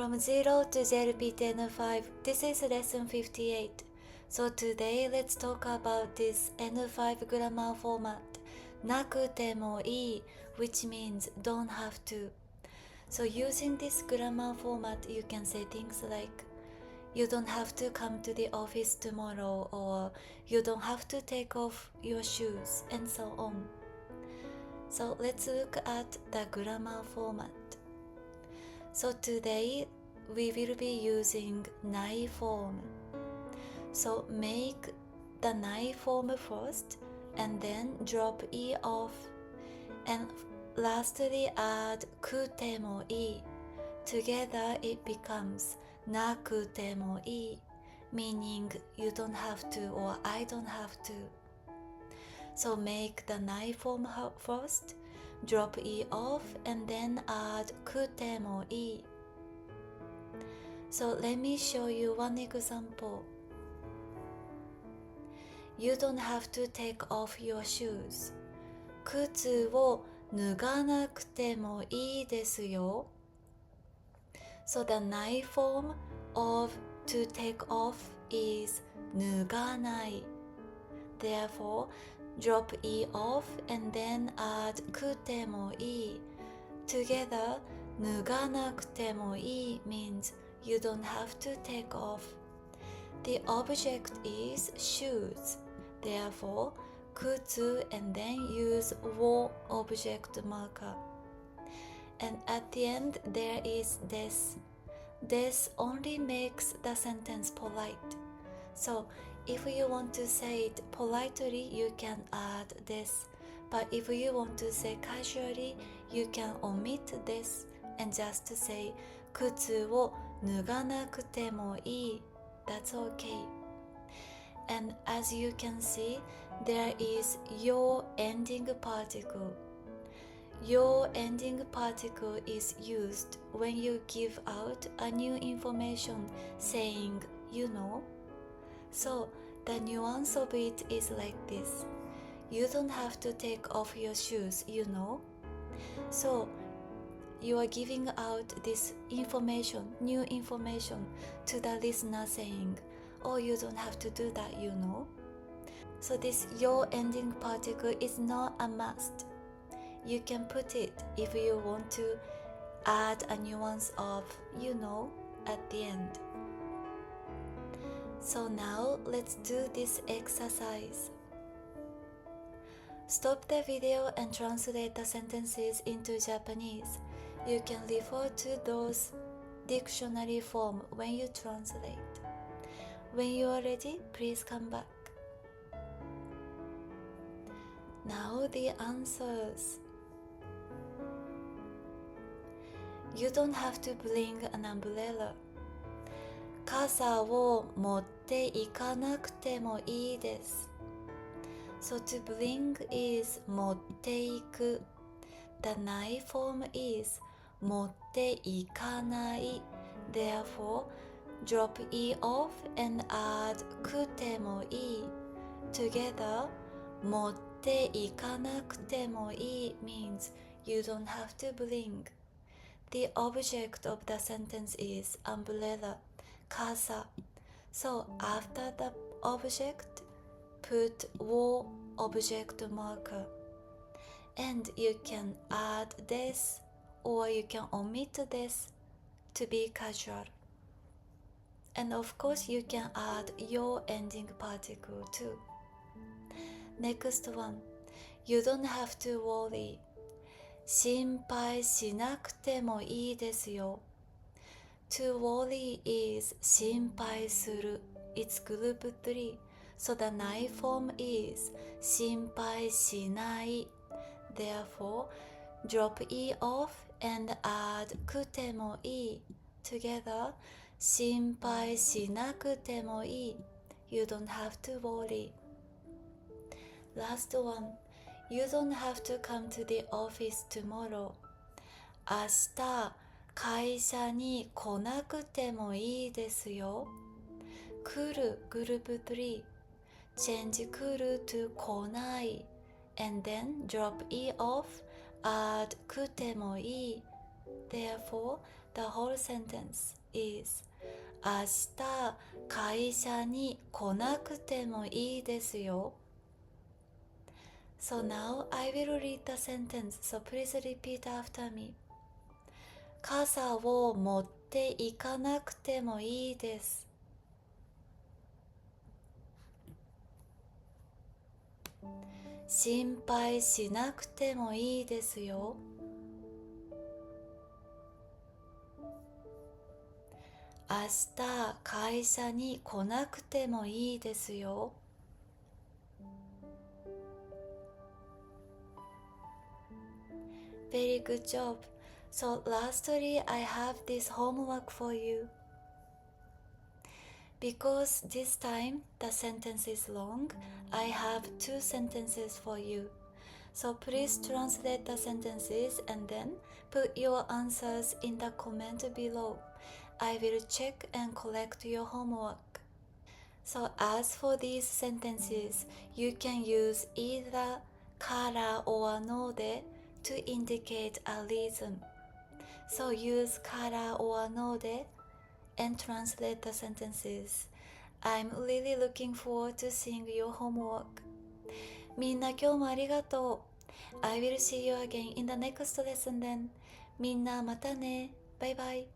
From 0 to JLPT N5, this is lesson 58. So today let's talk about this N5 grammar format, なくてもいい, which means don't have to. So using this grammar format, you can say things like you don't have to come to the office tomorrow, or you don't have to take off your shoes, and so on. So let's look at the grammar format. So today we will be using ない form. So make the ない form first and then drop e off, and lastly add くてもいい. Together it becomes なくてもいい, meaning you don't have to or I don't have to. So make the ない form first, drop e off, and then add くてもいい. So let me show you one example. You don't have to take off your shoes. 靴を脱がなくてもいいですよ. So the ない form of to take off is 脱がない. Therefore, drop e off and then add くてもいい. Together, 脱がなくてもいい means you don't have to take off. The object is shoes. Therefore, 靴 and then use を object marker. And at the end there is this. This only makes the sentence polite. So if you want to say it politely, you can add this. But if you want to say casually, you can omit this and just say 靴を脱がなくてもいい. That's okay. And as you can see, there is your ending particle. Your ending particle is used when you give out a new information saying you know. So the nuance of it is like this. You don't have to take off your shoes, you know. So you are giving out this information, new information to the listener saying, oh, you don't have to do that, you know. So this your ending particle is not a must. You can put it if you want to add a nuance of you know at the end. So now let's do this exercise. Stop the video and translate the sentences into Japanese. You can refer to those dictionary form when you translate. When you are ready, please come back. Now the answers. You don't have to bring an umbrella. 傘を持っていかなくてもいいです. So to bring is 持っていく. The ない form is 持っていかない. Therefore, drop e off and add くてもいい. Together, 持っていかなくてもいい means you don't have to bring. The object of the sentence is umbrella, 傘. So after the object, put を object marker. And you can add this or you can omit this to be casual. And of course you can add your ending particle too. Next one, you don't have to worry. 心配しなくてもいいですよ. To worry is 心配する. It's group 3. So the ない form is 心配しない. Therefore, drop e off and add くてもいい. Together, 心配しなくてもいい. You don't have to worry. Last one. You don't have to come to the office tomorrow. 明日、会社に来なくてもいいですよ. 来る、グループ3. Change 来る to 来ない. And then drop e off, add くてもいい. Therefore, The whole sentence is 明日会社に来なくてもいいですよ。So now I will read the sentence, so please repeat after me. 傘を持っていかなくてもいいです。心配しなくてもいいですよ。明日会社に来なくてもいいですよ。Very good job. So lastly, I have this homework for you. Because this time the sentence is long, I have 2 sentences for you. So please translate the sentences and then put your answers in the comment below. I will check and collect your homework. So as for these sentences, you can use either kara or node to indicate a reason. So use kara or node and translate the sentences. I'm really looking forward to seeing your homework. みんな今日もありがとう。I will see you again in the next lesson then. みんなまたね。バイバイ。